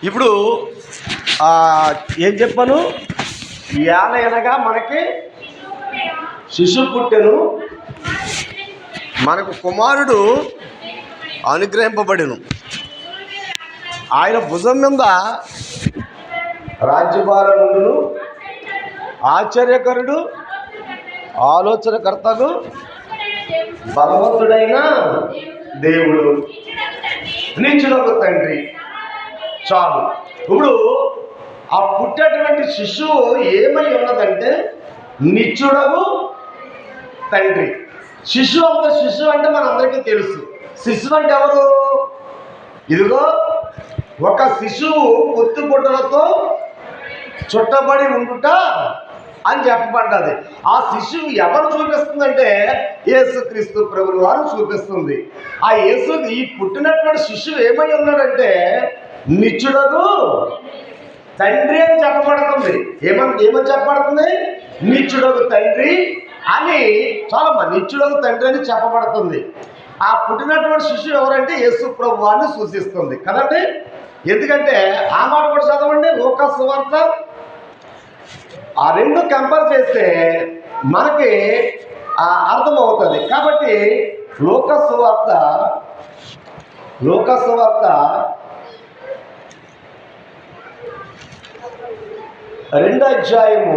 ఇప్పుడు ఏం చెప్పాను? ఏలయనగా మనకి శిశువు పుట్టెను, మనకు కుమారుడు అనుగ్రహింపబడెను, ఆయన భుజం మీద రాజ్యభారమును, ఆశ్చర్యకరుడు, ఆలోచనకర్తకు, బలవంతుడైన దేవుడు, నిత్యుడగు తండ్రి. చాలు. ఇప్పుడు ఆ పుట్టేటువంటి శిశువు ఏమై ఉన్నదంటే నిత్యుడగు తండ్రి. శిశువు అంటే మనందరికీ తెలుసు. శిశువు అంటే ఎవరు? ఇదిగో ఒక శిశువు పొత్తుపుట్టలతో చుట్టబడి ఉండుట అని చెప్పబడ్డది. ఆ శిశువు ఎవరు చూపిస్తుందంటే యేసుక్రీస్తు ప్రభువు వారు చూపిస్తుంది. ఆ ఈ పుట్టినటువంటి శిశువు ఏమై ఉన్నాడంటే నిత్యుడగు తండ్రి అని చెప్పబడుతుంది. ఏమని చెప్పబడుతుంది? నిత్యుడగు తండ్రి అని. చాలా నిత్యుడగు తండ్రి అని చెప్పబడుతుంది. ఆ పుట్టినటువంటి శిశువు ఎవరంటే యేసు ప్రభు వారిని సూచిస్తుంది కదండి. ఎందుకంటే ఆ మాట కూడా చదవండి, లూకా సువార్త. ఆ రెండు కంపేర్ చేస్తే మనకి అర్థమవుతుంది. కాబట్టి లూకా సువార్త 2వ అధ్యాయము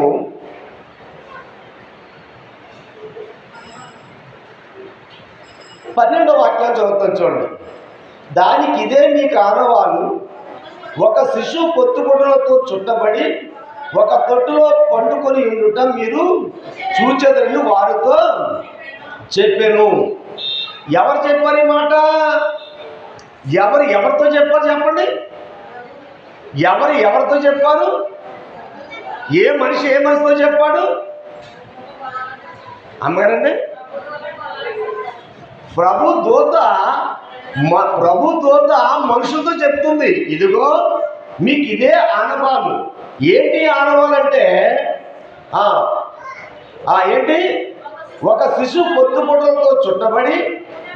12వ వాక్యాన్ని చదువుతాను చూడండి. దానికి ఇదే మీకు ఆనవాలు, ఒక శిశువు పొత్తుగుడ్డలతో చుట్టబడి ఒక తొట్టులో పండుకొని ఉండుట మీరు చూచెదరని వారితో చెప్పాను. ఎవరు చెప్పారు ఈ మాట? ఎవరితో చెప్పారు చెప్పండి? ఎవరితో చెప్పారు? ఏ మనిషితో చెప్పాడు? అమ్మగారండి, ప్రభు దూత మనుషులతో చెప్తుంది, ఇదిగో మీకు ఇదే ఆనవాలు. ఏంటి ఆనవాలంటే ఏంటి? ఒక శిశువు పొత్తుపుట్టలతో చుట్టబడి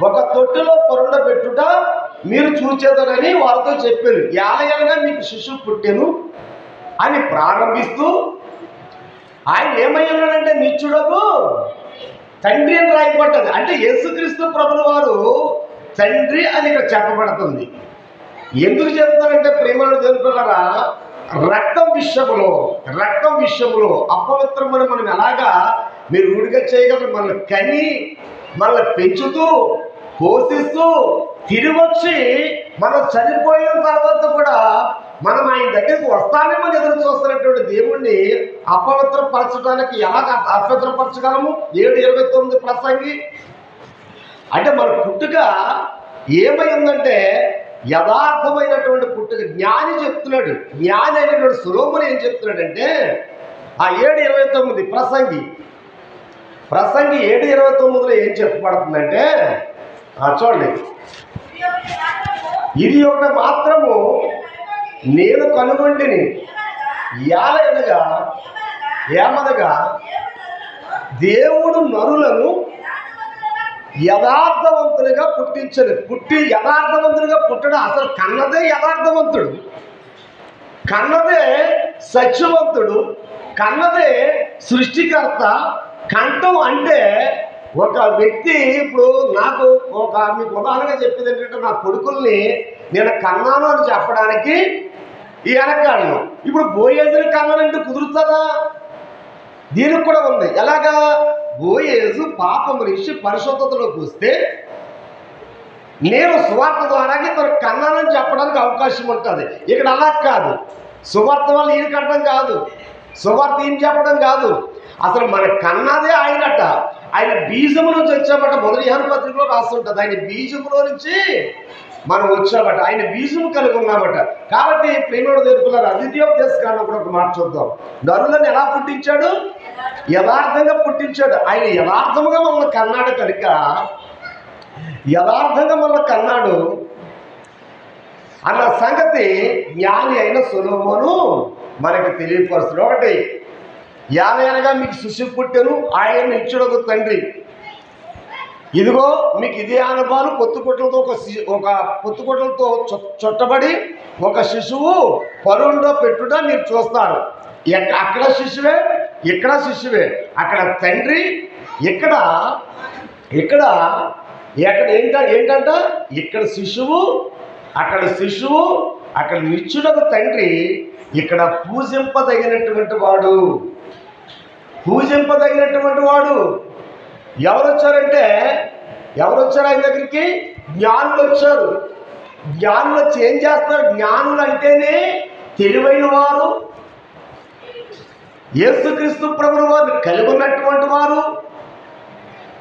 ఒక తొట్టులో పెట్టుట మీరు చూచేదనని వారితో చెప్పాను. ఏలయనగా మీకు శిశువు పుట్టెను అని ప్రారంభిస్తూ ఆయన ఏమై ఉన్నాడంటే నిత్యుడగు తండ్రి అని రాయబడ్డది. అంటే యేసుక్రీస్తు ప్రభుల వారు తండ్రి అని ఇక్కడ చెప్పబడుతుంది. ఎందుకు చెప్తారంటే ప్రేమను తెలుపుతారా? రక్తం విషయంలో అపవిత్రమని మనం ఎలాగా మీరు రూఢిగా చేయగలరు? మనల్ని కని మనల్ని పెంచుతూ పోషిస్తూ తిరిగి వచ్చి మనం చనిపోయిన తర్వాత కూడా మనం ఆయన దగ్గరికి వస్తానేమని ఎదురు చూస్తున్నటువంటి దేవుణ్ణి అపవిత్రపరచడానికి ఎలాగ అపవిత్రపరచగలము? 7:29 ప్రసంగి. అంటే మన పుట్టుక ఏమై ఉందంటే యథార్థమైనటువంటి పుట్టుక. జ్ఞాని చెప్తున్నాడు, జ్ఞాని అయినటువంటి సొలొమోను ఏం చెప్తున్నాడంటే 7:29 ప్రసంగి 7:29లో ఏం చెప్పబడుతుందంటే చూడండి, ఇది ఒక మాత్రము నేను కనుగొంటిని, ఏమనగా దేవుడు నరులను యథార్థవంతులుగా పుట్టించడు. యథార్థవంతులుగా పుట్టడం అసలు కన్నదే యథార్థవంతుడు, కన్నదే సత్యవంతుడు, కన్నదే సృష్టికర్త. కంఠం అంటే ఒక వ్యక్తి, ఇప్పుడు మీకు ఉదాహరణగా చెప్పేది ఏంటంటే నా కొడుకుల్ని నేను కన్నాను అని చెప్పడానికి వెనకాడను. ఇప్పుడు బోయేజుని కన్నానంటే కుదురుతుందా? దీనికి కూడా ఉంది. ఎలాగా? బోయేజు పాపం రిషి పరిశుద్ధతలోకి వస్తే నేను సువార్త ద్వారా తన కన్నానని చెప్పడానికి అవకాశం ఉంటుంది. ఇక్కడ అలా కాదు. సువార్త వల్ల ఈయన కట్టడం కాదు, సువార్త ఈయన చెప్పడం కాదు. అసలు మన కన్నదే ఆయనట. ఆయన బీజము నుంచి వచ్చామట. మొదటి యోహాను పత్రికలో రాస్తుంటుంది, ఆయన బీజములో నుంచి మనం వచ్చామట, ఆయన బీజము కలిగి ఉన్నామట. కాబట్టి ప్రేమడు తెలుపులారు అద్వితీయోపదేశ కాండం కూడా ఒక మాట చూద్దాం. నరులను ఎలా పుట్టించాడు? యథార్థంగా పుట్టించాడు. ఆయన యథార్థముగా మనల్ని కన్నాడు కనుక, యథార్థంగా మనల్ని కన్నాడు అన్న సంగతి జ్ఞాని అయిన సొలొమోను మనకు తెలియపరుస్తుంది. ఒకటి, ఏలయనగా మీకు శిశువు పుట్టెను, ఆయన నిత్యుడగు తండ్రి. ఇదిగో మీకు ఇదే అనుభవాలు పొత్తుకొట్లతో ఒక పొత్తుకొట్లతో చుట్టబడి ఒక శిశువు పరుండో పెట్టుట మీరు చూస్తారు. అక్కడ శిశువే, ఇక్కడ శిశువే, అక్కడ తండ్రి, ఇక్కడ ఇక్కడ ఎక్కడ ఏంటంట ఇక్కడ శిశువు, అక్కడ శిశువు, అక్కడ నిత్యుడకు తండ్రి, ఇక్కడ పూజింపదగినటువంటి వాడు. పూజింపదగినటువంటి వాడు ఎవరు వచ్చారంటే, ఎవరు వచ్చారు ఆయన దగ్గరికి? జ్ఞానులు వచ్చారు. జ్ఞానులు వచ్చి ఏం చేస్తారు? జ్ఞానులు అంటేనే తెలివైన వారు, యేసుక్రీస్తు ప్రభువు వారిని కలిగి ఉన్నటువంటి వారు,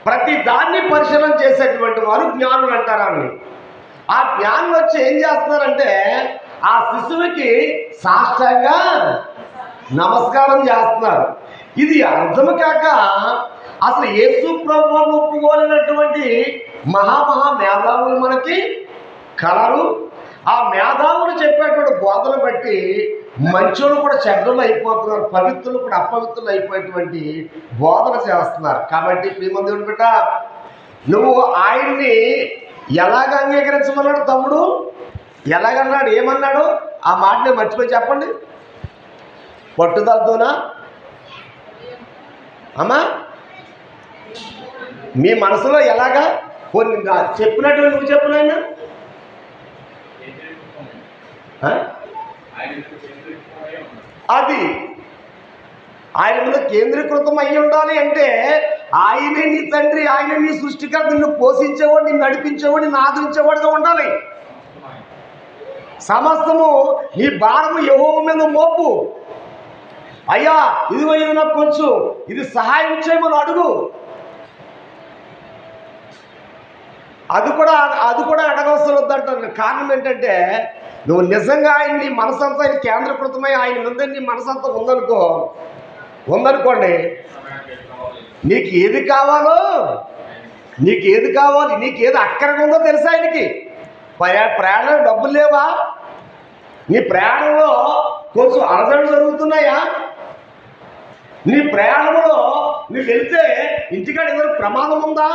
ప్రతి దాన్ని పరిశీలన చేసేటువంటి వారు జ్ఞానులు అంటారని. ఆ జ్ఞానులు వచ్చి ఏం చేస్తున్నారంటే ఆ శిశువుకి సాష్టాంగా నమస్కారం చేస్తున్నారు. ఇది అర్థము కాక అసలు యేసు ప్రభువును ఒప్పుకోలేనటువంటి మహా మేధావులు మనకి కలరు. ఆ మేధావులు చెప్పేటువంటి బోధన బట్టి మంచోళ్ళు కూడా చెడ్డలు అయిపోతున్నారు, పవిత్రులు కూడా అపవిత్రులు అయిపోయేటువంటి బోధన చేస్తున్నారు. కాబట్టి ప్రియమందుని బిడ్డ, నువ్వు ఆయన్ని ఎలాగ అంగీకరించమన్నాడు తమ్ముడు? ఎలాగన్నాడు? ఏమన్నాడు? ఆ మాట నేను మర్చిపోయి చెప్పండి. పట్టుదలతోనా అమ్మా? మీ మనసులో ఎలాగా? కొన్ని చెప్పినట్టు నువ్వు చెప్పు నాయన. అది ఆయన మీద కేంద్రీకృతం అయ్యి ఉండాలి. అంటే ఆయనే నీ తండ్రి, ఆయన నీ సృష్టికర్త, నిన్ను పోషించేవాడు, నిన్ను నడిపించేవాడు, నిన్ను ఆదరించేవాడుగా ఉండాలి. సమస్తము నీ భారము యెహోవా మీద మోపు. అయ్యా ఇదిగో ఇది నాకు కొంచెం ఇది సహాయం చేయమని అడుగు. అది కూడా అడగవలసి వద్దంటాను. కారణం ఏంటంటే నువ్వు నిజంగా ఆయన నీ మనసంతా ఆయన కేంద్రీకృతమై ఆయన ముందే నీ మనసంతా ఉందనుకోండి, నీకు ఏది కావాలో, నీకు ఏది అక్కరగా ఉందో తెలుసా ఆయనకి. ప్రయాణం డబ్బులు లేవా? నీ ప్రయాణంలో కొంచెం అలజడులు జరుగుతున్నాయా? నీ ప్రయాణంలో నువ్వు వెళ్తే ఇంటికాడ ఏదైనా ప్రమాదం ఉందా?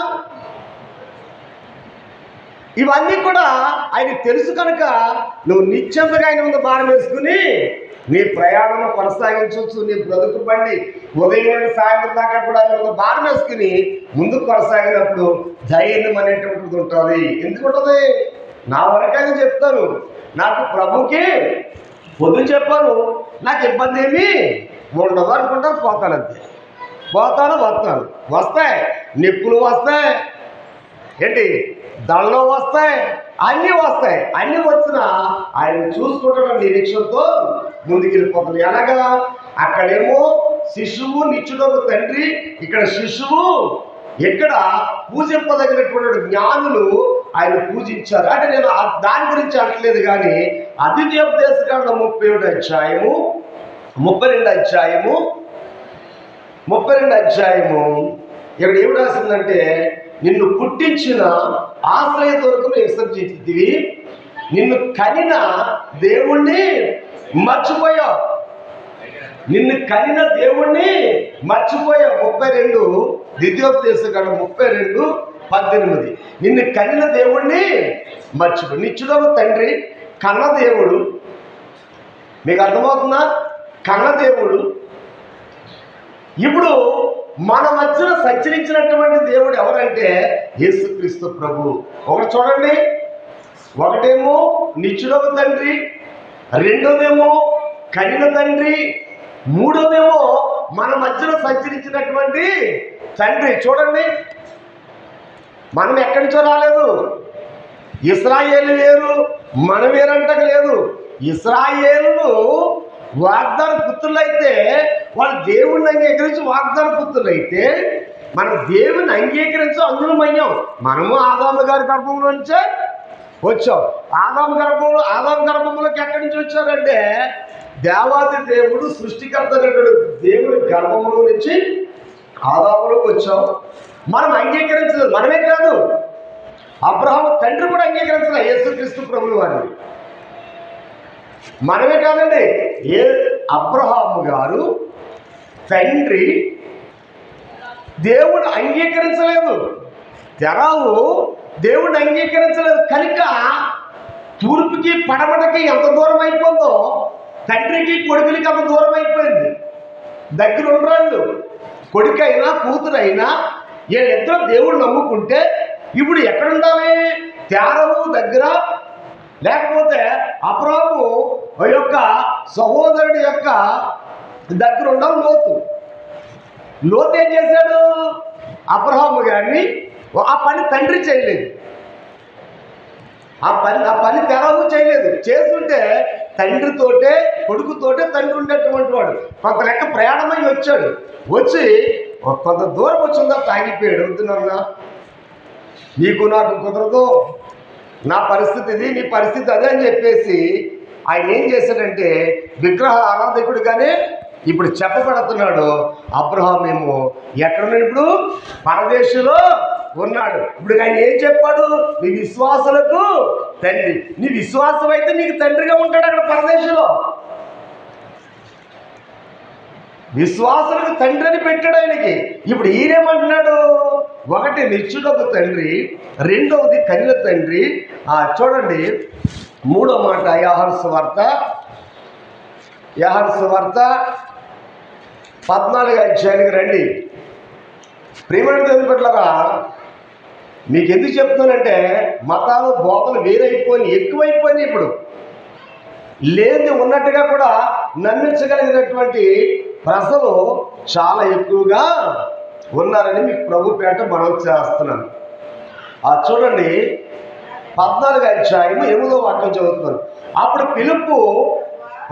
ఇవన్నీ కూడా ఆయన తెలుసు కనుక నువ్వు నిశ్చింతగా ఆయన ముందు భారం వేసుకుని నీ ప్రయాణం కొనసాగించవచ్చు. నీ బ్రతుకు బండి ఉదయం నుండి సాయంత్రం దాకా కూడా ఆయన ముందు భారం వేసుకుని ముందుకు కొనసాగినప్పుడు ధైర్యం అనేటువంటిది ఉంటుంది. ఎందుకు ఉంటుంది? నా వరకైనా చెప్తాను, నాకు ప్రభుకి పొద్దున చెప్పాను, నాకు ఇబ్బంది ఏమీ ఉండదు అనుకుంటాను. పోతానంతే, వస్తాను. వస్తాయి నొప్పులు, వస్తాయి ఏంటి దళ్ళలో వస్తాయి, అన్నీ వస్తాయి. అన్నీ వచ్చినా ఆయన చూసుకుంటున్న నిరీక్షణతో ముందుకు వెళ్ళిపోతుంది. ఎలాగా? అక్కడేమో శిశువు నిత్యుడకు తండ్రి, ఇక్కడ శిశువు, ఇక్కడ పూజింపదగినటువంటి జ్ఞానులు ఆయన పూజించారు. అంటే నేను దాని గురించి అనట్లేదు, కానీ ద్వితీయోపదేశకాండం 32 అధ్యాయము 32 అధ్యాయము ఇక్కడ ఏమి రాసిందంటే, నిన్ను పుట్టించిన ఆశ్రయ దుర్గము విసర్జించితివి, నిన్ను కనిన దేవుణ్ణి మర్చిపోయావు. నిన్ను కనిన దేవుణ్ణి మర్చిపోయావు. 32 ద్వితీయోపదేశకాండం 32:18. నిన్ను కనిన దేవుణ్ణి మర్చిపోయి. నిత్యుడకు తండ్రి కన్న దేవుడు. మీకు అర్థమవుతుందా? కన్న దేవుడు. ఇప్పుడు మన మధ్యన సంచరించినటువంటి దేవుడు ఎవరంటే యేసుక్రీస్తు ప్రభు. ఒకటి చూడండి, ఒకటేమో నిత్యుడకు తండ్రి, రెండోదేమో కనిన తండ్రి, మూడోదేమో మన మధ్యన సంచరించినటువంటి తండ్రి. చూడండి, మనం ఎక్కడి నుంచో రాలేదు. ఇశ్రాయేలు వేరు, మన వేరంటకు లేదు. ఇశ్రాయేలు వాగ్దాన పుత్రులైతే వాళ్ళు దేవుణ్ణి అంగీకరించి వాగ్దాన పుత్రులైతే మనం దేవుని అంగీకరించి అందులమయ్యాం. మనము ఆదాము గారి గర్భంలో నుంచే వచ్చాం. ఆదాము గర్భంలోకి ఎక్కడి నుంచి వచ్చారంటే దేవాది దేవుడు సృష్టికర్త దేవుడి గర్భంలో నుంచి ఆదాములోకి వచ్చాం. మనం అంగీకరించలేదు. మనమే కాదు, అబ్రహాము తండ్రి కూడా అంగీకరించలేదు యేసుక్రీస్తు ప్రభువు వారిని. మనమే కాదండి, అబ్రహాము గారు తండ్రి దేవుడు అంగీకరించలేదు. తెరావు దేవుడిని అంగీకరించలేదు కనుక తూర్పుకి పడమటకి ఎంత దూరం అయిపోయిందో తండ్రికి కొడుకులకి అంత దూరం అయిపోయింది. దగ్గర ఉండరాళ్ళు కొడుకైనా కూతురైనా వీళ్ళిద్దరూ దేవుడు నమ్ముకుంటే ఇప్పుడు ఎక్కడ ఉండాలి? తెరావు దగ్గర, లేకపోతే అబ్రాహాము యొక్క సహోదరుడి యొక్క దగ్గర ఉండడం లోతు ఏం చేశాడు? అబ్రాహాము గారిని ఆ పని తండ్రి చేయలేదు, ఆ పని తెరావు చేయలేదు. చేస్తుంటే తండ్రితోటే కొడుకుతోటే తండ్రి ఉండేటువంటి వాడు కొంత లెక్క ప్రయాణమై వచ్చి కొంత దూరం వచ్చిందా తాగిపోయాడు. వద్దునన్నా నీకు నాకు కుదరదు, నా పరిస్థితి ఇది, నీ పరిస్థితి అదే అని చెప్పేసి ఆయన ఏం చేశాడంటే విగ్రహ ఆరాధకుడిగానే ఇప్పుడు చెప్పబడుతున్నాడు. అబ్రహాం ఏమో ఎక్కడున్నాడు? ఇప్పుడు పరదేశంలో ఉన్నాడు. ఇప్పుడు ఆయన ఏం చెప్పాడు? నీ విశ్వాసులకు తండ్రి. నీ విశ్వాసం అయితే నీకు తండ్రిగా ఉంటాడు అక్కడ పరదేశంలో. విశ్వాసులకు తండ్రి అని పెట్టాడు ఆయనకి. ఇప్పుడు ఈయనేమంటున్నాడు? ఒకటి నిత్యుడొక తండ్రి, రెండవది కన్యల తండ్రి. చూడండి మూడో మాట యోహాను సువార్త 14వ అధ్యాయానికి రండి. ప్రియమైన దేవుని బిడ్డలారా, మీకు ఎందుకు చెప్తున్నానంటే మతాలు బోధలు వేరైపోయినాయి, ఎక్కువైపోయినాయి. ఇప్పుడు లేని ఉన్నట్టుగా కూడా నమ్మించగలిగినటువంటి ప్రజలు చాలా ఎక్కువగా ఉన్నారని మీకు ప్రభు పేట మనం చేస్తున్నాను. చూడండి 14వ అధ్యాయము 8వ వాక్యం చదువుతున్నాను. అప్పుడు ఫిలిప్పు,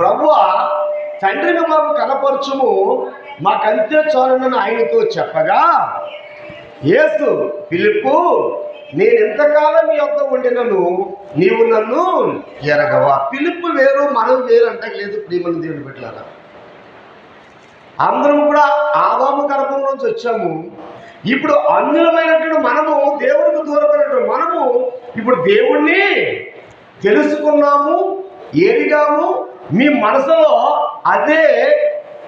ప్రభువా తండ్రిని మాకు కనపరచుము, మాకంతే చాలునని ఆయనతో చెప్పగా, యేసు ఫిలిప్పు, నేను ఎంతకాలం మీ వద్ద ఉండినను నీవు నన్ను ఎరగవా? ఫిలిప్పు వేరు మనం వేరు అంటలేదు. ప్రియమైన దేవుని బిడ్డలారా, అందరం కూడా ఆదాము గర్భం నుంచి వచ్చాము. ఇప్పుడు అన్యులమైనటువంటి మనము, దేవునికి దూరమైనటువంటి మనము ఇప్పుడు దేవుణ్ణి తెలుసుకున్నాము, ఎరిగాము. మీ మనసులో అదే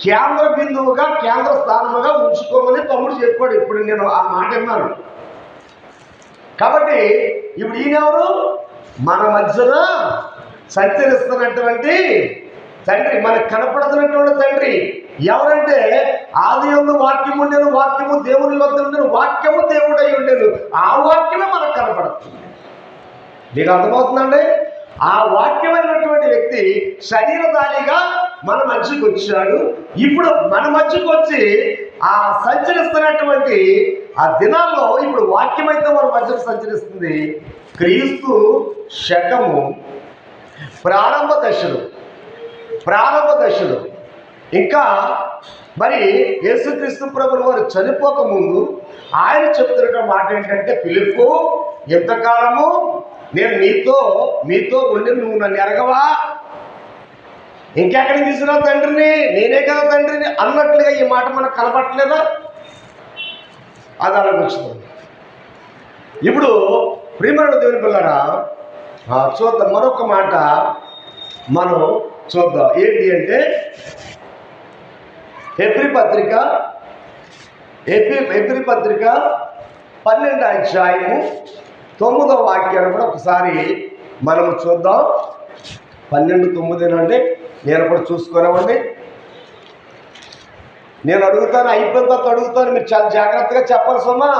కేంద్ర బిందువుగా, కేంద్ర స్థానముగా ఉంచుకోమని తమ్ముడు చెప్పాడు. ఇప్పుడు నేను ఆ మాట విన్నాను. కాబట్టి ఇప్పుడు ఈయనెవరు? మన మధ్యన సంచరిస్తున్నటువంటి తండ్రి, మనకు కనపడుతున్నటువంటి తండ్రి. ఎవరంటే ఆది యందు వాక్యము ఉండెను, వాక్యము దేవుని వద్ద ఉండెను, వాక్యము దేవుడై ఉండెను. ఆ వాక్యమే మనకు కనపడుతుంది. మీకు అర్థమవుతుందండి? ఆ వాక్యమైనటువంటి వ్యక్తి శరీరధారిగా మన మధ్యకు వచ్చాడు. ఇప్పుడు మన మధ్యకు వచ్చి ఆ సంచరిస్తున్నటువంటి ఆ దినాల్లో ఇప్పుడు వాక్యమైతే మన మధ్యకు సంచరిస్తుంది. క్రీస్తు శకము ప్రారంభ దశలు ఇంకా మరి యేసుక్రీస్తు ప్రభువు వారు చనిపోకముందు ఆయన చెప్తున్న మాట ఏంటంటే, ఫిలిప్పు ఎంతకాలము నేను మీతో ఉండి నువ్వు నన్ను ఎరగవా? ఇంకెక్కడికి తీసుకురా తండ్రిని, నేనే కదా తండ్రిని అన్నట్లుగా ఈ మాట మనకు కనపట్లేదా? అది ఆలోచిస్తుంది. ఇప్పుడు ప్రియమైన దేవుని పిల్లరా, చూద్దాం మరొక మాట మనం చూద్దాం. ఏంటి అంటే హెబ్రీ పత్రిక 12వ అధ్యాయము 9వ వాక్యాన్ని కూడా ఒకసారి మనము చూద్దాం. 12:9 అండి. నేను కూడా చూసుకున్నామండి. నేను అడుగుతాను, అయిపోయిన తర్వాత అడుగుతాను, మీరు చాలా జాగ్రత్తగా చెప్పాలి సుమా.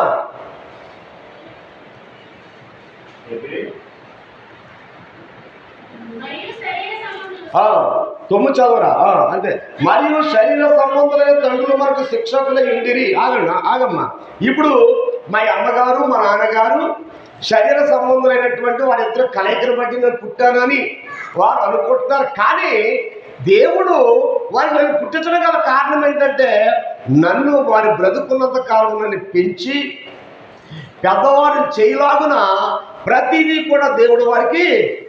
9 చదవరా? అంతే. మరియు శరీర సంబంధులైన తండ్రులు మనకు శిక్షకులై ఉండిరి. ఆగమ్మా. ఇప్పుడు మా అమ్మగారు మా నాన్నగారు శరీర సంబంధులైనటువంటి వారిద్దరు కలయికను బట్టి నేను పుట్టానని వారు అనుకుంటున్నారు. కానీ దేవుడు వారిని పుట్టించడం గల కారణం ఏంటంటే, నన్ను వారి బ్రతుకున్నంత కాలం నన్ను పెంచి పెద్దవారిని చేయలాగున ప్రతిదీ కూడా దేవుడు వారికి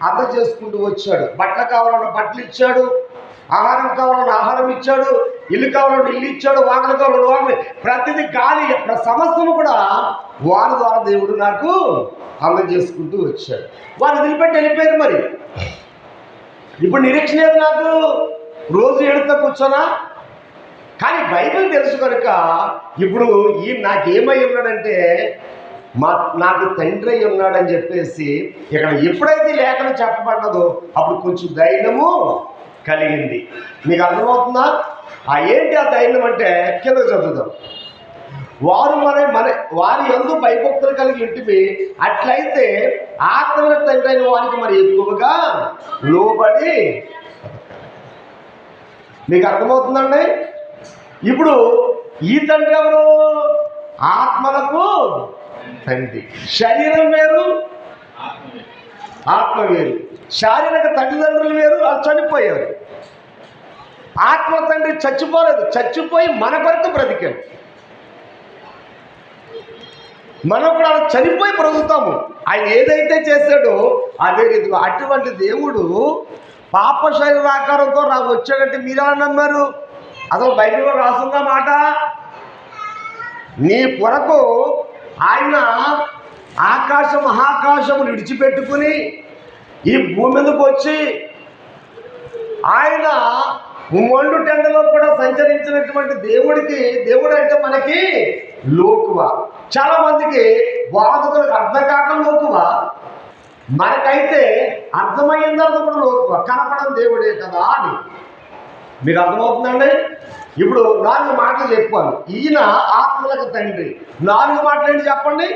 అర్థం చేసుకుంటూ వచ్చాడు. బట్టలు కావాలన్న బట్టలు ఇచ్చాడు, ఆహారం కావాలన్న ఆహారం ఇచ్చాడు, ఇల్లు కావాలన్న ఇల్లు ఇచ్చాడు, వాహనం కావాలన్న వాహనం, ప్రతిదీ గాలి సమస్తము కూడా వారి ద్వారా దేవుడు నాకు అర్థం చేసుకుంటూ వచ్చాడు. వారు వదిలిపెట్టి వెళ్ళిపోయారు. మరి ఇప్పుడు నిరీక్షణ లేదు నాకు, రోజు ఏడుతో కూర్చోనా? కానీ బైబిల్ తెలుసు కనుక ఇప్పుడు ఈ నాకేమై ఉన్నాడంటే, నాకు తండ్రి అయి ఉన్నాడని చెప్పేసి ఇక్కడ ఎప్పుడైతే ఈ లేఖనం చెప్పబడ్డదో అప్పుడు కొంచెం ధైర్యము కలిగింది. మీకు అర్థమవుతుందా? ఏంటి ఆ ధైర్యం అంటే కింద చదువుదాం. వారి యందు భయభక్తులు కలిగి ఇంటివి అట్లయితే ఆత్మల తండ్రి అయిన వారికి మరి ఎక్కువగా లోబడి. మీకు అర్థమవుతుందండి? ఇప్పుడు ఈ తండ్రి ఎవరు? ఆత్మలకు తండ్రి. శరీరం వేరు, ఆత్మ వేరు. శారీరక తల్లిదండ్రులు వేరు, వాళ్ళు చనిపోయారు. ఆత్మ తండ్రి చచ్చిపోలేదు, చచ్చిపోయి మన కొరకు బ్రతికాడు. మనం కూడా అలా చనిపోయి బ్రతుకుతాము. ఆయన ఏదైతే చేశాడో అదే రీతిలో అటువంటి దేవుడు పాప శరీరాకారంతో వచ్చాడంటే మీరు ఎలా నమ్మారు? అసలు బైబిల్లో రాసున్న మాట, నీ కొరకు ఆయన మహాకాశములు విడిచిపెట్టుకుని ఈ భూమి మీదకి వచ్చి ఆయన మండు టెండలో కూడా సంచరించినటువంటి దేవుడు అంటే మనకి లోకువ. చాలా మందికి బాధకులకు అర్థం కాక లోకువ, మనకైతే అర్థమైన తర్వాత కూడా లోకువ. కనపడని దేవుడే కదా అని. మీకు అర్థమవుతుందండి? ఇప్పుడు 4 మాటలు చెప్పాను. ఈయన ఆత్మలకు తండ్రి. 4 మాటలు ఏంటి చెప్పండి?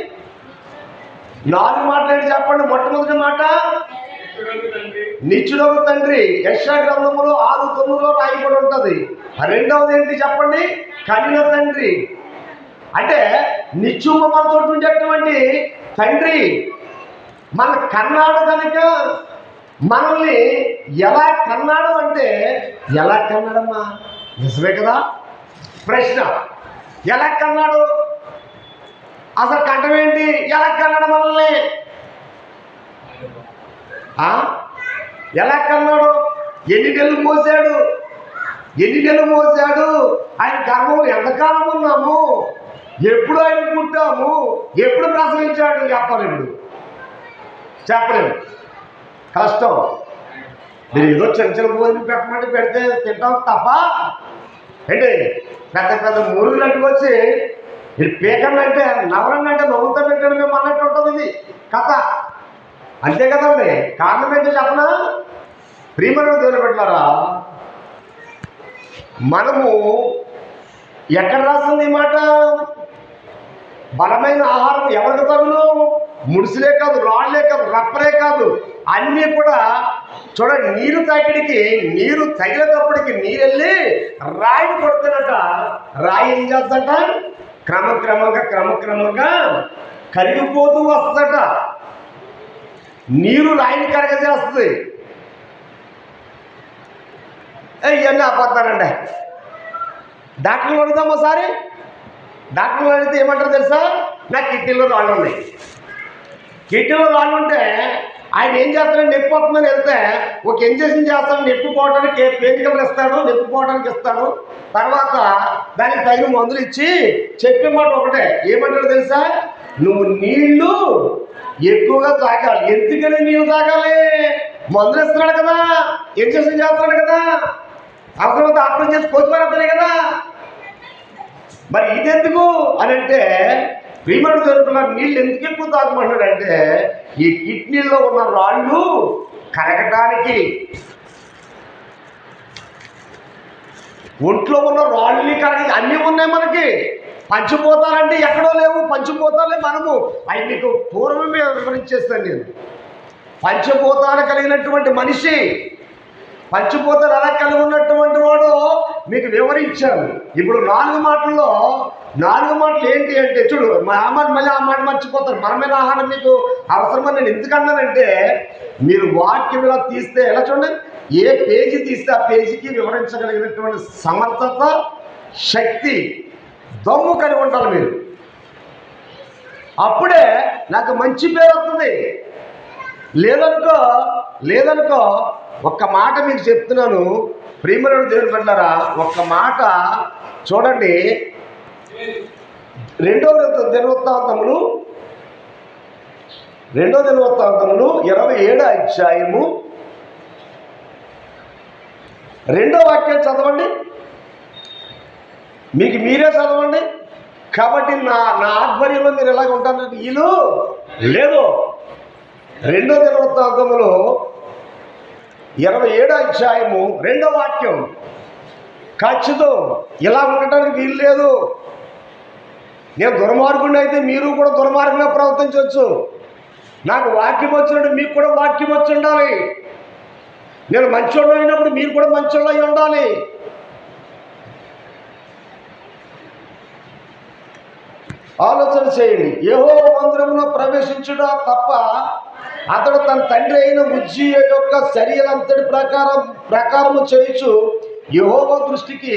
4 మాటలు ఏంటి చెప్పండి? మొట్టమొదటి మాట నిత్యుడగు తండ్రి. యెషయా గ్రంథములో 6:9 రాయబడి ఉంటుంది. రెండవది ఏంటి చెప్పండి? కనిన తండ్రి. అంటే నిత్యము మనతో ఉండేటువంటి తండ్రి మన కన్నాడు కనుక మనల్ని ఎలా కన్నాడు అంటే, ఎలా కన్నాడమ్మా? నిజమే కదా? ప్రశ్న, ఎలా కన్నాడు? అసలు కంఠం ఏంటి? ఎలా కన్నాడు మనల్ని? ఎలా కన్నాడు? ఎన్ని నెలలు మోసాడు? ఆయన గర్భంలో ఎంతకాలం ఉన్నాము? ఎప్పుడు ఆయన పుట్టాము? ఎప్పుడు ప్రసవించాడు? చెప్పలేము. కష్టం. మీరు ఏదో చిన్న భోజనం పెట్టమంటే పెడితే తింటాం తప్ప ఏంటి పెద్ద మురుగులు అంటుకొచ్చి మీరు పీకండి అంటే నవరండి అంటే నవ్వుతా పెట్టండి మేము అన్నట్టు ఉంటుంది ఇది కథ. అంతే కదండి. కారణం ఏంటో చెప్పనా? ప్రియమైన దేవుని బిడ్డలారా, మనము ఎక్కడ రాస్తుంది ఈ మాట? బలమైన ఆహారం ఎవరికి తగులు? ముడిసిలే కాదు, రాళ్లే కాదు, రప్పలే కాదు, అన్నీ కూడా చూడండి. నీరు తగిలేటప్పటికి నీరు వెళ్ళి రాయిని కొడుతున్నట. రాయి ఏం చేస్తుందట? క్రమక్రమంగా కరిగిపోతూ వస్తుందట. నీరు రాయిని కరగజేస్తుంది. ఇవన్నీ అబద్ధాలండి. డాక్టర్లు అడుగుదాం ఒకసారి. డాక్టర్లు అడిగితే ఏమంటారు తెలుసా? నాకు కిడ్నీలో రాళ్ళు ఉన్నాయి. కిడ్నీలో రాళ్ళు ఉంటే ఆయన ఏం చేస్తాడని నొప్పి వస్తుందని వెళ్తే ఒక ఇంజక్షన్ చేస్తాడు, నొప్పి పోవడానికి పెయిన్కిల్లర్ ఇస్తాడు, నొప్పి పోవడానికి ఇస్తాడు. తర్వాత దానికి తగిన మందులు ఇచ్చి చెప్పే మాట ఒకటే, ఏమంటాడు తెలుసా? నువ్వు నీళ్లు ఎక్కువగా తాగాలి. ఎందుకని నీళ్ళు తాగాలి? మందులు ఇస్తున్నాడు కదా, ఇంజక్షన్ చేస్తున్నాడు కదా, అవసరమైతే ఆపరేషన్ చేసి పోతున్నారు కదా. మరి ఇదెందుకు అని అంటే, ప్రియమైన జరుగుతున్నారు నీళ్ళు ఎందుకు ఎక్కువ తాగమంటాడంటే, ఈ కిడ్నీలో ఉన్న రాళ్ళు కరగటానికి. ఒంట్లో ఉన్న రాళ్ళని కరగ అన్నీ ఉన్నాయి మనకి. పంచిపోతాలంటే ఎక్కడో లేవు, పంచిపోతాలే మనము. అవి మీకు పూర్వమే వివరించేస్తాను నేను. పంచభూతాలు కలిగినటువంటి మనిషి, పంచభూతాలు ఎలా కలిగి ఉన్నటువంటి వాడు మీకు వివరించాను. ఇప్పుడు 4 మాటల్లో 4 మాటలు ఏంటి అంటే, చూడు మళ్ళీ ఆ మాట మర్చిపోతారు. మనమైన ఆహారం మీకు అవసరమని నేను ఎందుకన్నానంటే, మీరు వాక్యం ఇలా తీస్తే ఎలా చూడండి, ఏ పేజీ తీస్తే ఆ పేజీకి వివరించగలిగినటువంటి సమర్థత, శక్తి, దమ్ము కలిగి ఉంటారు మీరు. అప్పుడే నాకు మంచి పేరు వస్తుంది. లేదనుకో ఒక్క మాట మీకు చెప్తున్నాను. ప్రియమైన దేవుని బిడ్డలారా, ఒక్క మాట చూడండి. 2వ దినవృత్తాంతములు 27వ అధ్యాయము 2వ వాక్యం చదవండి. మీకు మీరే చదవండి. కాబట్టి నా నా ఆధ్వర్యంలో మీరు ఎలాగ ఉంటారంటే వీళ్ళు లేదు. 2వ దినవృత్తాంతములో 27వ అధ్యాయము 2వ వాక్యం, ఖచ్చితం ఇలా ఉండటానికి వీలు లేదు. నేను దుర్మార్గుడిని అయితే మీరు కూడా దుర్మార్గంగా ప్రవర్తించవచ్చు. నాకు వాక్యం వచ్చినట్టు మీకు కూడా వాక్యం వచ్చి ఉండాలి. నేను మంచోళ్ళు అయినప్పుడు మీరు కూడా మంచోళ్ళు అయి ఉండాలి. ఆలోచన చేయండి. యెహోవా మందిరంలో ప్రవేశించుట తప్ప అతడు తన తండ్రి అయిన ఉజ్జియా యొక్క చర్యలంతటి ప్రకారము చేయుచు యెహోవా దృష్టికి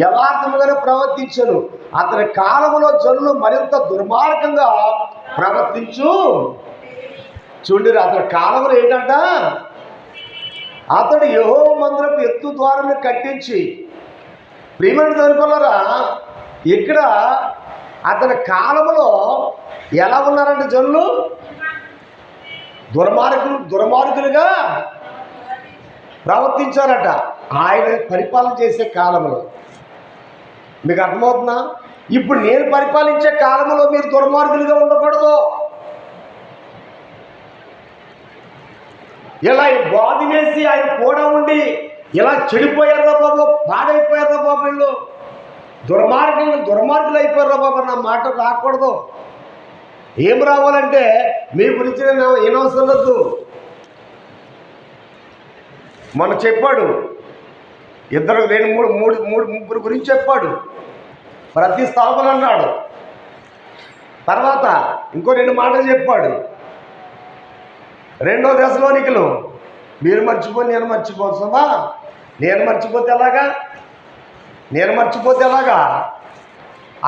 యథార్థముగానే ప్రవర్తించను. అతని కాలములో జనులు మరింత దుర్మార్గంగా ప్రవర్తించు. చూడండి, అతని కాలంలో ఏంటంట, అతడు యెహోవా మందిరపు ఎత్తు ద్వారాన్ని కట్టించి, ప్రియమైన దొరికొల్లరా, ఇక్కడ అతని కాలంలో ఎలా ఉన్నారంటే జనులు దుర్మార్గులుగా ప్రవర్తించారట ఆయన పరిపాలన చేసే కాలంలో. మీకు అర్థమవుతుందా? ఇప్పుడు నేను పరిపాలించే కాలంలో మీరు దుర్మార్గులుగా ఉండకూడదు. ఇలా బాధి వేసి ఆయన కూడా ఉండి ఇలా చెడిపోయారా బాబు, పాడైపోయారా బాబు, వీళ్ళు దుర్మార్గులు అయిపోయారా బాబు, నా మాట రాకూడదు. ఏం రావాలంటే మీ గురించి నేను అనవసరం లేదు. మొన్న చెప్పాడు, ముగ్గురు గురించి చెప్పాడు, ప్రతి స్థలములు అన్నాడు. తర్వాత ఇంకో 2 మాటలు చెప్పాడు. 2వ దశలోనికలు మీరు మర్చిపోయి నేను మర్చిపోతామా? నేను మర్చిపోతే ఎలాగా?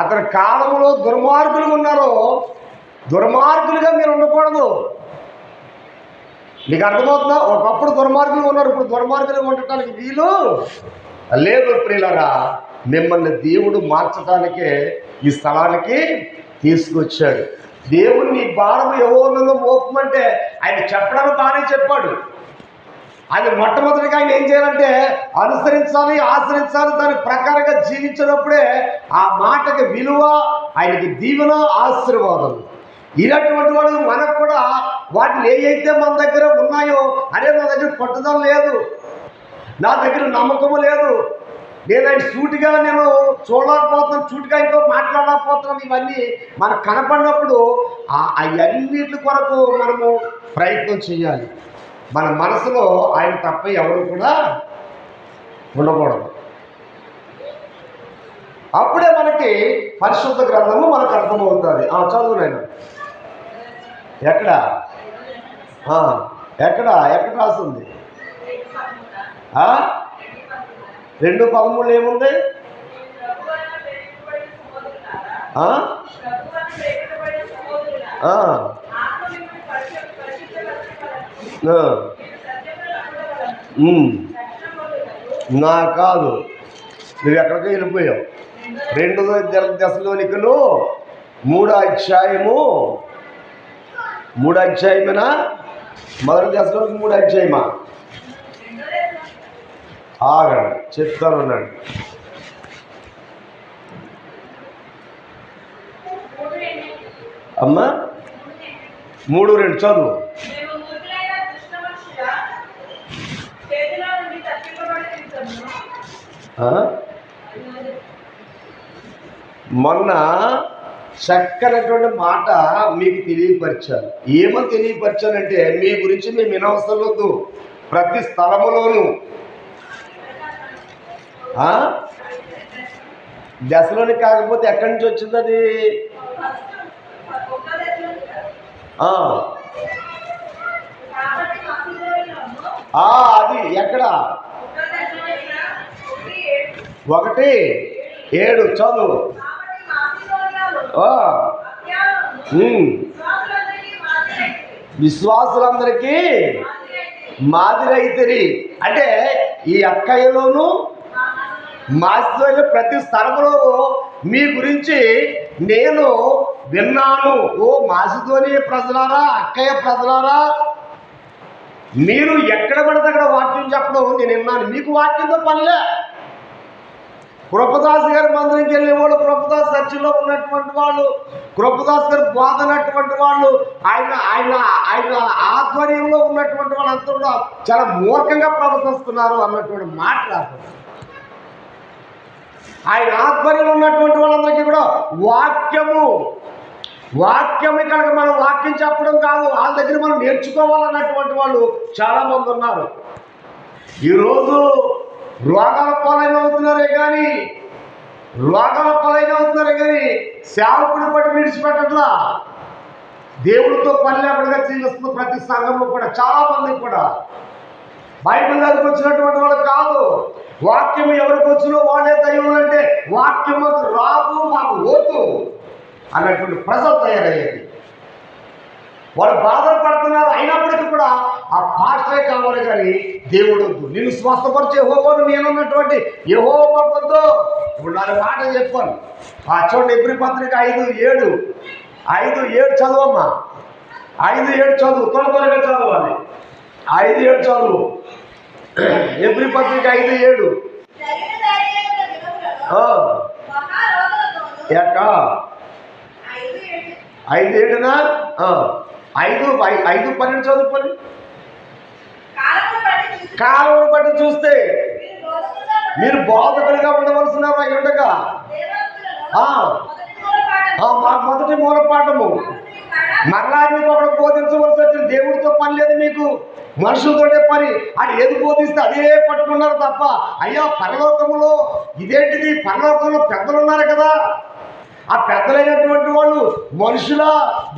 అతని కాలంలో దుర్మార్గులు ఉన్నారో దుర్మార్గులుగా మీరు ఉండకూడదు. మీకు అర్థమవుతుందా? ఒకప్పుడు దుర్మార్గులు ఉన్నారు, ఇప్పుడు దుర్మార్గులుగా ఉండటానికి వీలు లేదు. ప్రియులారా, మిమ్మల్ని దేవుడు మార్చడానికే ఈ స్థలానికి తీసుకొచ్చాడు. దేవుని భారం యెహోవాను మోపమంటే ఆయన చెప్పడానికి బాగానే చెప్పాడు. అది మొట్టమొదటిగా ఆయన ఏం చేయాలంటే అనుసరించాలి, ఆచరించాలి, దాని ప్రకారంగా జీవించినప్పుడే ఆ మాటకి విలువ, ఆయనకి దీవెన, ఆశీర్వాదం. ఇలాంటి వాడు మనకు కూడా వాటిని ఏవైతే మన దగ్గర ఉన్నాయో, అరే నా దగ్గర పట్టుదల లేదు, నా దగ్గర నమ్మకము లేదు, నేను ఆయన సూటిగా చూడలేకపోతున్నాను, సూటిగా ఆయనతో మాట్లాడలేకపోతున్నాను, ఇవన్నీ మనకు కనపడినప్పుడు అవన్నిటి కొరకు మనము ప్రయత్నం చేయాలి. మన మనసులో ఆయన తప్ప ఎవరు కూడా ఉండకూడదు. అప్పుడే మనకి పరిశుద్ధ గ్రంథము మనకు అర్థమవుతుంది. చదువు నేను ఎక్కడ రాస్తుంది? 2:13 ఏముంది? నా కాదు, నువ్వు ఎక్కడికి వెళ్ళిపోయావు. 2వ దశలోనికలు 3వ అధ్యాయమేనా? మొదటి దశలోనికి 3వ అధ్యాయమా? ఆగండి, చెప్తాను ఉన్నాడు. అమ్మా 3:2 చదువు. మొన్న చక్కనటువంటి మాట మీకు తెలియపరిచాను. ఏమని తెలియపరిచానంటే మీ గురించి మేము వినవసరం లేదు. ప్రతి స్థలములోనూ దశలోని కాకపోతే ఎక్కడి నుంచి వచ్చింది అది? అది ఎక్కడ? 1:7 చదువు. విశ్వాసులందరికీ మాదిరి అయితేరి అంటే ఈ అక్కయ్యలోను మాసిదోనియ ప్రతి స్థలంలో మీ గురించి నేను విన్నాను. ఓ మాసిదోనియ ప్రజలారా, అక్కయ్య ప్రజలారా, మీరు ఎక్కడ పడితే అక్కడ వాక్యం చెప్పడం నేను విన్నాను. మీకు వాక్యంతో పనిలే, కృపదాస్ గారి మందిరంకి వెళ్ళేవాళ్ళు, కృపదాస్ చర్చిలో ఉన్నటువంటి వాళ్ళు, కృపదాస్ గారు బోధనటువంటి వాళ్ళు, ఆయన ఆయన ఆయన ఆధ్వర్యంలో ఉన్నటువంటి వాళ్ళంతా కూడా చాలా మూర్ఖంగా ప్రవర్తిస్తున్నారు అన్నటువంటి మాట రాదు. ఆయన ఆధ్వర్యంలో ఉన్నటువంటి వాళ్ళందరికీ కూడా వాక్యం ఇక్కడ మనం వాక్యం చెప్పడం కాదు, వాళ్ళ దగ్గర మనం నేర్చుకోవాలన్నటువంటి వాళ్ళు చాలామంది ఉన్నారు. ఈరోజు రోగాల పాలైనవుతున్నారే కానీ సేవకుడి పట్టి విడిచిపెట్టట్లా. దేవుడితో పని లేకుండా జీవిస్తున్న ప్రతి సంఘంలో కూడా చాలా మంది కూడా బైబిల్ దగ్గరికి వచ్చినటువంటి వాళ్ళు కాదు. వాక్యం ఎవరికి వచ్చినో వాళ్ళే దైవం అంటే వాక్యం మాకు రాదు, మాకు ఓటు అన్నటువంటి ప్రజలు తయారయ్యేది. వాళ్ళు బాధపడుతున్నారు. అయినప్పటికీ కూడా ఆ పాస్టరే కావాలి కానీ దేవుడు వద్దు. నిన్ను స్వస్థపరిచే యెహోవాను నేనున్నటువంటి యెహోవా వద్దు. ఇప్పుడు నా మాట చెప్పాను. చూడండి, ఎబ్రీ పత్రిక 5:7 చదవమ్మా. 5:7 చదువు, త్వరగా చదవాలి. 5:7 చదువు. ఎబ్రీ పత్రిక 5:7. ఎక్క 5:7నా? 5:12 చదువుకొని కాలమును బట్టి చూస్తే మీరు బోధకులుగా ఉండవలసిన ఉండగా మొదటి మూల పాఠము మరలా మీకు ఒకడు బోధించవలసి వచ్చింది. దేవుడితో పని లేదు మీకు, మనుషులతోటే పని. అది ఏది బోధిస్తే అదే పట్టుకున్నారు తప్ప అయ్యా పరలోకములో ఇదేంటిది, పరలోకంలో పెద్దలు ఉన్నారు కదా, ఆ పెద్దలైనటువంటి వాళ్ళు మనుషుల,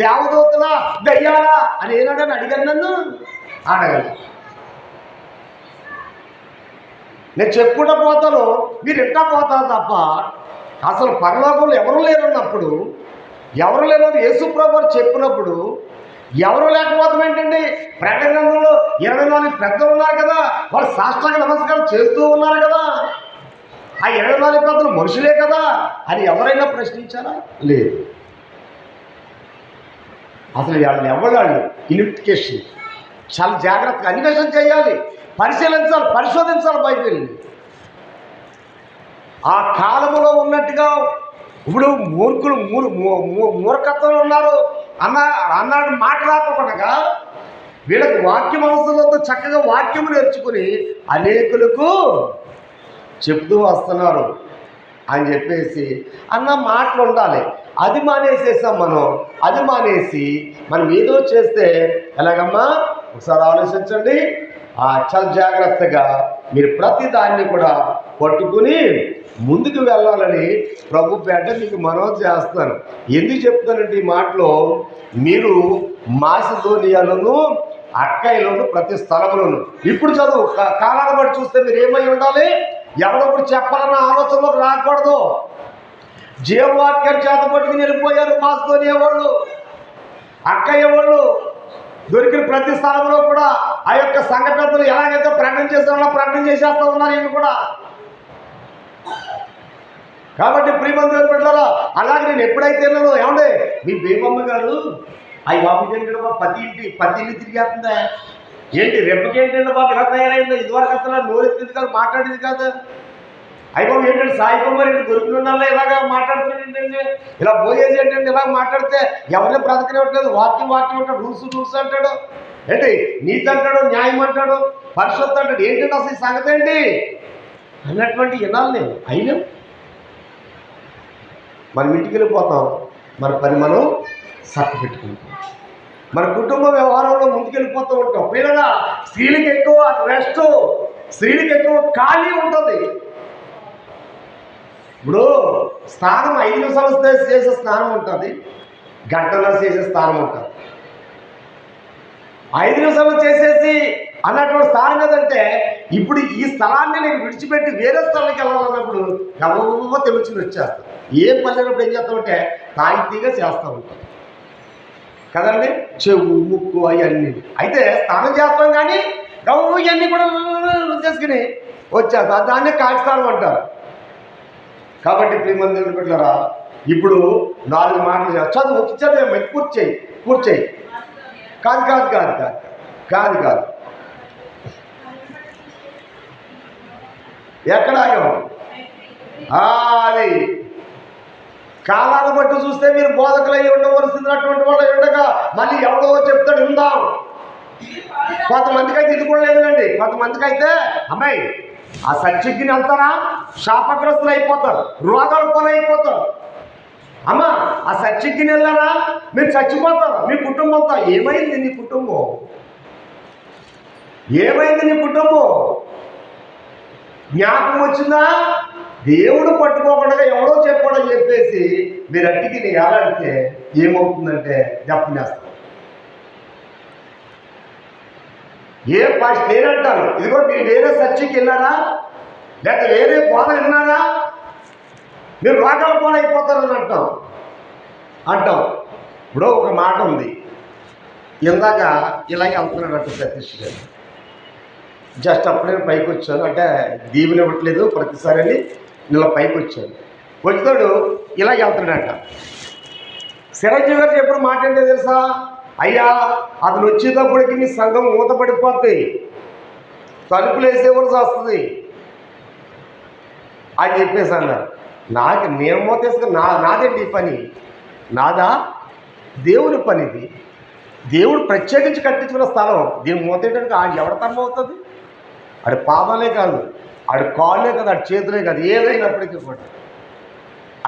దేవదూతల, దయ్యాలా అని ఏనాడని అడిగాను. నన్ను అడగదు. నేను చెప్పుకుంటూ పోతాను, మీరు ఇంకా పోతారు తప్ప అసలు పరలోకంలో ఎవరు లేరున్నప్పుడు, ఎవరు లేరు యేసుప్రభు చెప్పినప్పుడు ఎవరు లేకపోవడం ఏంటండి? ప్రకటన గ్రంథంలో 24 పెద్దలు ఉన్నారు కదా, వాళ్ళు సాష్టాంగ నమస్కారం చేస్తూ ఉన్నారు కదా, ఆ 24 పెద్దలు మనుషులే కదా అని ఎవరైనా ప్రశ్నించారా? లేదు. అసలు వాళ్ళు ఎవరు ఇన్వెస్టిగేషన్ చాలా జాగ్రత్తగా అన్వేషణ చేయాలి, పరిశోధించాలి బైబిల్ని. ఆ కాలములో ఉన్నట్టుగా ఇప్పుడు మూర్ఖులు మూర్ఖత్వంలో ఉన్నారు అన్నాడు మాట రాకపోనగా వీళ్ళకి వాక్యం అవసరంతో చక్కగా వాక్యం నేర్చుకుని అనేకులకు చెప్తూ వస్తున్నారు అని చెప్పేసి అన్న మాటలు ఉండాలి. అది మానేసేసాం మనం. అది మానేసి మనం ఏదో చేస్తే ఎలాగమ్మా? ఒకసారి ఆలోచించండి. చాలా జాగ్రత్తగా మీరు ప్రతి దాన్ని కూడా పట్టుకుని ముందుకు వెళ్ళాలని ప్రభు పేట మీకు మనవి చేస్తాను. ఎందుకు చెప్తానంటే ఈ మాటలో మీరు మాసిదోనియాలోను అక్కయ్యలోను ప్రతి స్థలంలోను ఇప్పుడు చదువు కాలాన్ని బట్టి చూస్తే మీరు ఏమై ఉండాలి? ఎవరొకరు చెప్పాలన్న ఆలోచనలోకి రాకూడదు. జీవవాక్యాన్ని చేత పట్టుకుని వెళ్ళిపోయారు మాసిదోనియా వాళ్ళు, అక్కయ్య వాళ్ళు. దొరికిన ప్రతి స్థలంలో కూడా ఆ యొక్క సంఘ పెద్దలు ఎలాగైతే ప్రకటన చేస్తారో ప్రకటన చేసేస్తూ ఉన్నారు వీళ్ళు కూడా. కాబట్టి ప్రియమంతులు పెట్టారా, అలాగే నేను ఎప్పుడైతే వెళ్ళాను ఏమండే మీ బేబమ్మ గారు అవి బాబు ఏంటంటే బాబు పది ఇల్లు తిరిగేస్తుందా ఏంటి, రెప్పకేంటంటే బాబు ఇలా తయారైందో, ఇదివరకు అసలు నోరెత్తింది కాదు, మాట్లాడేది కాదు. అయిపోయి ఏంటంటే సాయి కుమార్ ఏంటి దొరికిన ఇలాగా మాట్లాడుతున్నాడు ఏంటంటే, ఇలా పోయేది ఏంటంటే ఇలా మాట్లాడితే ఎవరిని బ్రతకనివ్వట్లేదు. వాక్యం అంటాడు, రూల్స్ అంటాడు, ఏంటి నీతి అంటాడు, న్యాయం అంటాడు, పరిశుద్ధ అంటాడు. ఏంటంటే అసలు ఈ సంగతి ఏంటి అన్నటువంటి వినాలి నేను. అయినా మనం ఇంటికి వెళ్ళిపోతాం, మన పని మనం సర్టి పెట్టుకుంటాం, మన కుటుంబ వ్యవహారంలో ముందుకెళ్ళిపోతూ ఉంటాం. పిల్లగా స్త్రీలకు ఎక్కువ రెస్ట్, స్త్రీలకు ఎక్కువ ఖాళీ ఉంటుంది. ఇప్పుడు స్నానం 5 నిమిషాలు చేసే స్నానం ఉంటుంది, గంటలో చేసే స్నానం ఉంటుంది. 5 నిమిషాలు చేసేసి అన్నటువంటి స్థానం ఏదంటే, ఇప్పుడు ఈ స్థలాన్ని నేను విడిచిపెట్టి వేరే స్థలానికి వెళ్ళాలన్నప్పుడు గవ్వ తెలుచుని వచ్చేస్తాను. ఏం పల్లెనప్పుడు ఏం చేస్తామంటే తాయితీగా చేస్తూ ఉంటాం కదండి, చెవు ముక్కు అవన్నీ. అయితే స్నానం చేస్తాం కానీ గవ్వ ఇవన్నీ కూడా చేసుకుని వచ్చేస్తాం. దాన్నే కాకిస్థానం అంటారు. కాబట్టి ప్రియమంతులు పెట్టారా, ఇప్పుడు 4 మాటలు చదువు చదివే కూర్చేయి కాదు ఎక్కడ ఆగాము? అది కాలాన్ని బట్టి చూస్తే మీరు బోధకులై ఉండవలసినటువంటి వాళ్ళు ఉండగా మళ్ళీ ఎవడో చెప్తాడు ఉందాం. కొంతమందికి అయితే ఇది కూడా లేదండి. కొంతమందికి అయితే అమ్మాయి ఆ సత్యజ్ఞని వెళ్తారా శాపగ్రస్తులు అయిపోతారు, రోగాల పని అయిపోతారు. అమ్మ ఆ సత్యజ్ఞని వెళ్ళారా మీరు చచ్చిపోతారు, మీ కుటుంబంతో. ఏమైంది నీ కుటుంబం? ఏమైంది నీ కుటుంబం? జ్ఞాపకం వచ్చిందా? దేవుడు పట్టుకోకుండా ఎవడో చెప్పాడని చెప్పేసి మీరు అట్టికి నీ ఏలాడితే ఏమవుతుందంటే దెబ్బనేస్తాం. ఏ ఫస్ట్ నేనంటాను, ఇదిగో మీరు వేరే చర్చికి వెళ్ళారా లేకపోతే వేరే బోధ విన్నారా మీరు రోగాల పాలైపోతారని అంటాం. ఇప్పుడు ఒక మాట ఉంది, ఇందాక ఇలాగే వెళ్తున్నాడు సతీష్ గారు. జస్ట్ అప్పుడే పైకి వచ్చాను, అంటే దీవెన ఇవ్వట్లేదు ప్రతిసారి అని ఇలా పైకి వచ్చాను. వచ్చాడు ఇలాగే వెళ్తున్నాడట. చిరంజీవి గారు చెప్పిన మాట ఏంటో తెలుసా? అయ్యా అతను వచ్చేటప్పటికి మీ సంఘం మూతపడిపోతుంది, తలుపులు వేసేవలసి వస్తుంది అని చెప్పేసి అన్నారు. నేను మూత వేసుకుని నాదేంటి ఈ పని? నాదా? దేవుని పని ఇది. దేవుడు ప్రత్యేకించి కట్టించుకున్న స్థలం. దీన్ని మూతేయడానికి ఎవడ తరం అవుతుంది? ఆడి పాదాలే కాదు, ఆడి కాళ్ళే కాదు, ఆడి చేతులే కాదు, ఏదైనప్పటికీ కూడా.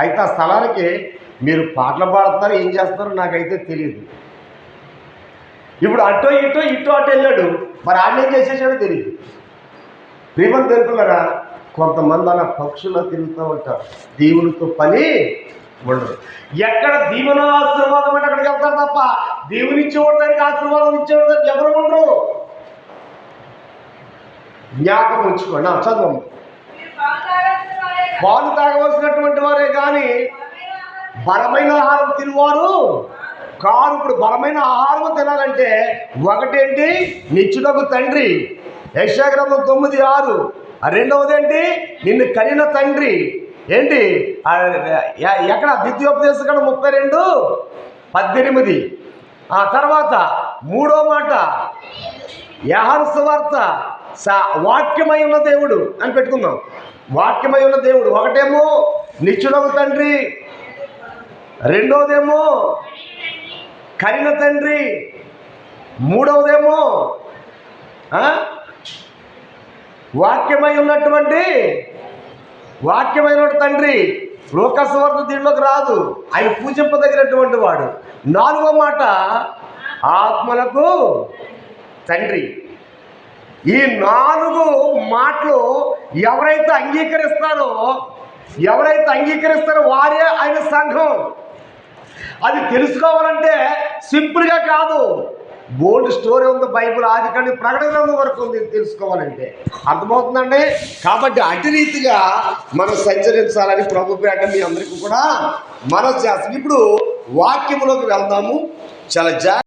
అయితే ఆ స్థలానికి మీరు పాటలు పాడుతున్నారు, ఏం చేస్తున్నారో నాకైతే తెలియదు. ఇప్పుడు అటో ఇటో అటు వెళ్ళాడు, మరి ఆడేం చేసేసాడో తెలియదు. ప్రేమను తెలుపున్నారా? కొంతమంది అలా పక్షుల్లో తిరుగుతూ ఉంటారు, దేవునితో పని ఉండదు. ఎక్కడ దీవెన ఆశీర్వాదం అంటే అక్కడికి వెళ్తారు తప్ప దేవుని ఇచ్చేవాడు దానికి ఆశీర్వాదం ఇచ్చేవాడు దానికి ఎవరు ఉండరు. జ్ఞాపకం ఉంచుకోండి. చదువు. పాలు తాగవలసినటువంటి వారే కానీ బలమైన ఆహారం తినవారు కారు. ఇప్పుడు బలమైన ఆహారం తినాలంటే ఒకటేంటి? నిత్యుడగు తండ్రి, యెషయా గ్రంథం 9:6. రెండవది ఏంటి? నిన్ను కనిన తండ్రి. ఏంటి ఎక్కడ? ద్వితీయోపదేశకాండం 32:18. తర్వాత మూడో మాట యోహాను సువార్త, వాక్యమై ఉన్న దేవుడు అని పెట్టుకుందాం. వాక్యమై ఉన్న దేవుడు ఒకటేమో నిత్యుడగు తండ్రి, రెండవదేమో కనిన తండ్రి, మూడవదేమో వాక్యమై ఉన్నటువంటి తండ్రి. లోకాసు వార్త దీంట్లోకి రాదు, ఆయన పూజింపదగినటువంటి వాడు. నాలుగో మాట ఆత్మలకు తండ్రి. ఈ 4 మాటలు ఎవరైతే అంగీకరిస్తారో వారే ఆయన సంఘం. అది తెలుసుకోవాలంటే సింపుల్గా కాదు, బోల్డ్ స్టోరీ ఉంది బైబిల్, ఆది కానీ ప్రకటన వరకు ఉంది తెలుసుకోవాలంటే. అర్థమవుతుందండి? కాబట్టి అటు రీతిగా మనం సంచరించాలని ప్రభు పేట మీ అందరికీ కూడా మనం చేస్తాం. ఇప్పుడు వాక్యములోకి వెళ్దాము. చాలా